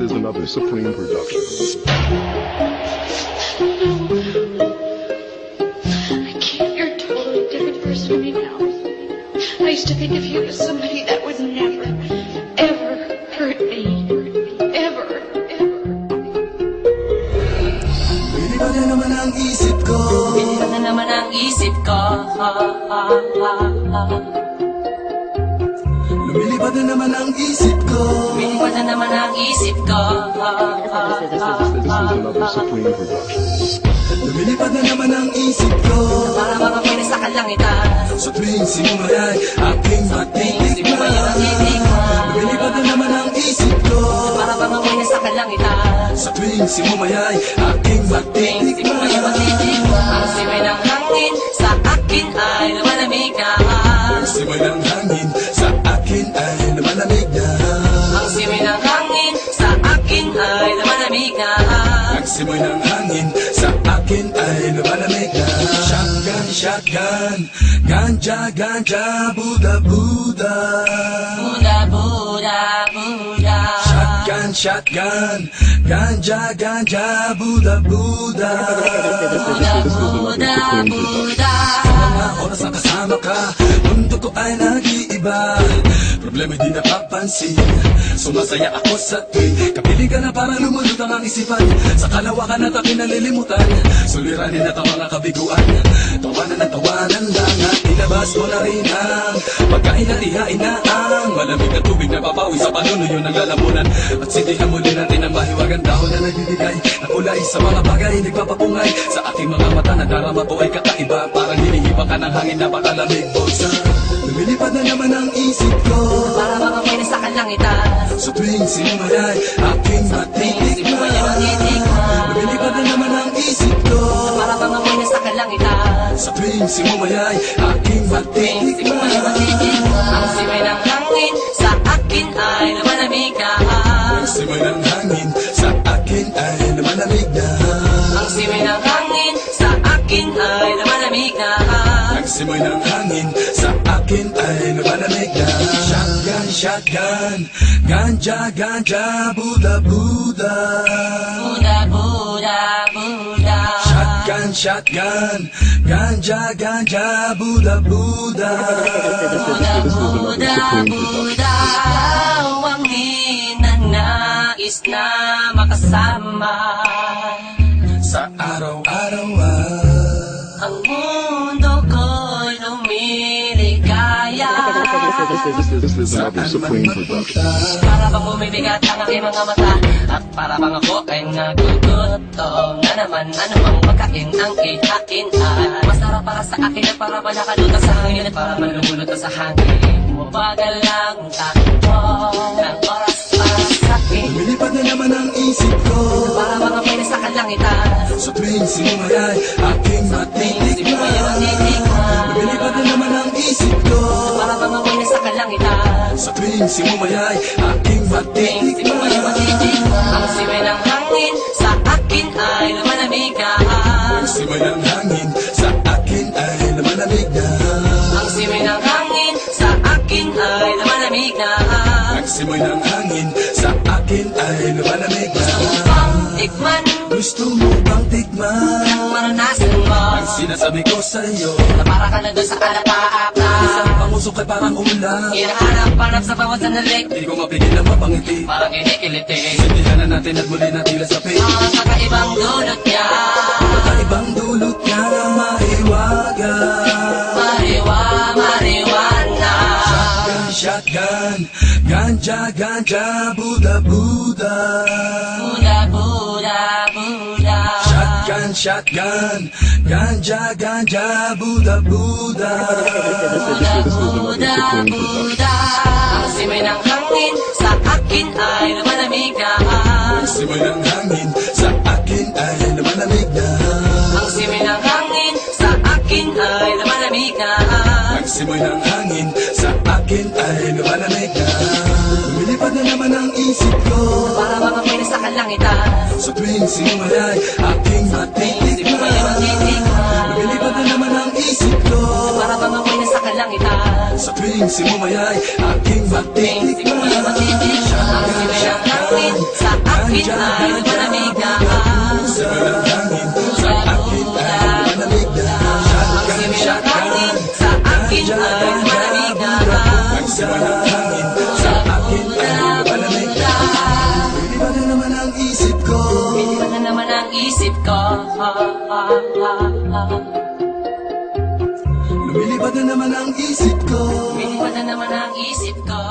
is another Supreme production. I can't. You're a totally different person to me now. I used to think of you as somebody that would never, ever hurt me. Ever. Lumilipad na naman ang isip ko. Lumilipad na naman ang isip ko. Lumilipad na naman ang isip ko. Lumilipad na naman ang isip ko. This is another Supreme production. Lumilipad na naman ang isip ko. Para mga pwede sa kalangitan. Sa tuwing simulay aking Isip mo ba yung matitikman. natitikman? Lumilipad na naman ang isip ko. Para mga pwede sa kalangitan. Sa tuwing simumayay aking Isip mo ba yung natitikman? Ang simay ng hangin sa akin ay lumalamig na. Simoy ng hangin sa akin ay lumalamig na. Ang simay ng hangin sa akin ay lumalamig na. Ang simoy ng hangin sa akin ay lumalamig na. Shotgun, shotgun, ganja, ganja, Buddha, Buddha. Buddha, Buddha, Buddha. Shotgun, shotgun, ganja, ganja, Buddha, Buddha. Buddha, Buddha, Buddha. Mga oras na kasama ka, mundo ko ay nag-iiba. Problema'y di napapansin, sumasaya ako sa tuwing kapiling ka na parang lumulutang ang isipan. Sa kalawakan at aking nalilimutan, suliranin at ang mga kabiguan. Tawanan at tawanan lang at ilabas mo na rin ang pagkain at ihain na ang malamig na tubig na papawi sa panunuyo ng lalamunan. At sindihan muli natin ang mahiwagang dahon na nagbibigay na kulay sa mga bagay nagpapapungay. Sa aking mga mata na darama ko ay kakaiba, parang hinihipa ka ng hangin na pakalamig. Bosa, lumilipad na naman ang isip ko. Para mga pwede sa kalangitan. Sa tuwing sinumayay aking Isip mo ba yung matitikman. natitikman? Lumilipad na naman ang isip ko. Para mga pwede sa kalangitan. Sa tuwing sinumayay aking Isip mo ba yung matitikman. natitikman? Ang simay ng hangin sa akin ay lumalamig na. Simoy ng hangin sa akin ay lumalamig na. Ang simay ng hangin sa akin ay lumalamig na. Ang simoy ng hangin sa akin ay lumalamig na. Shotgun, shotgun, ganja, ganja, Buddha, Buddha. Buddha, Buddha, Buddha. Shotgun, shotgun, ganja, ganja, Buddha, Buddha. Buddha, Buddha, Buddha. Ang ninanais na makasama. Sa araw-araw Ang mundo ko'y lumiligaya. This is another Supreme production. Para bang bumibigat ang aking mga mata, at para bang ako ay nagugutom na naman. Ano ang pagkain ang ihain ay masarap para sa akin at para ba nakalutas sa hangin at para ba lumulutang sa hangin. Mabagal lang takbo ng oras para sa akin. lumilipad na naman ang isip ko. Para mga pwede sa kalangitan. Sa tuwing sinumayay aking Isip mo ba yung matitikman. natitikman? Lumilipad na naman ang isip ko. Para mga pwede sa kalangitan. Sa tuwing sinumayay aking Isip mo ba yung matitikman. natitikman? Ang simay ng hangin sa akin ay lumalamig na. Simoy ng hangin sa akin ay lumalamig na. Ang simay ng hangin sa akin ay lumalamig na. Ang simoy ng hangin sa akin ay lumalamig na. Tikman, Gusto mo bang tikman maranasan mo. ang sinasabi ko sa'yo? Na para ka na doon sa alapaapa. Isang pangusok ay parang ulam. Hinahanap-hanap sa bawat sandali. Hindi ko mapigil na mapangiti. Parang kinikiliti. Sindihan na natin at muli na tila sa pay. Ang kakaibang dulot niya. Kakaibang dulot niya na mahiwaga. Mariwana. Shotgun, shotgun, ganja, ganja, Buddha, Buddha. Buddha, Buddha, Buddha. Shotgun, shotgun, ganja, ganja, Buddha, Buddha. Buddha, Buddha, Buddha. Ang simay ng hangin sa akin ay lumalamig na. Simoy ng hangin sa akin ay lumalamig na. Ang simay ng hangin sa akin ay lumalamig na. Ang simoy ng hangin sa akin ay lumalamig na. Lumilipad na naman ang isip ko. Para mga pwede sa kalangitan. Sa tuwing sinumayay aking Isip mo ba yung matitikman. natitikman? Lumilipad na naman ang isip ko. Para mga pwede sa kalangitan. Sa tuwing sinumayay aking Isip mo ba yung natitikman? Ang simay ng hangin sa akin ay malamig na. Sama ng hangin sa akin ay malamig na. Ang sima ng hangin sa akin ay malamig na. Ang sama ng hangin sa akin ay malamig na. Lumilipad na naman ang isip ko. Lumilipad na naman ang isip ko. Lumilipad na naman ang isip ko. Lumilipad na naman ang isip ko.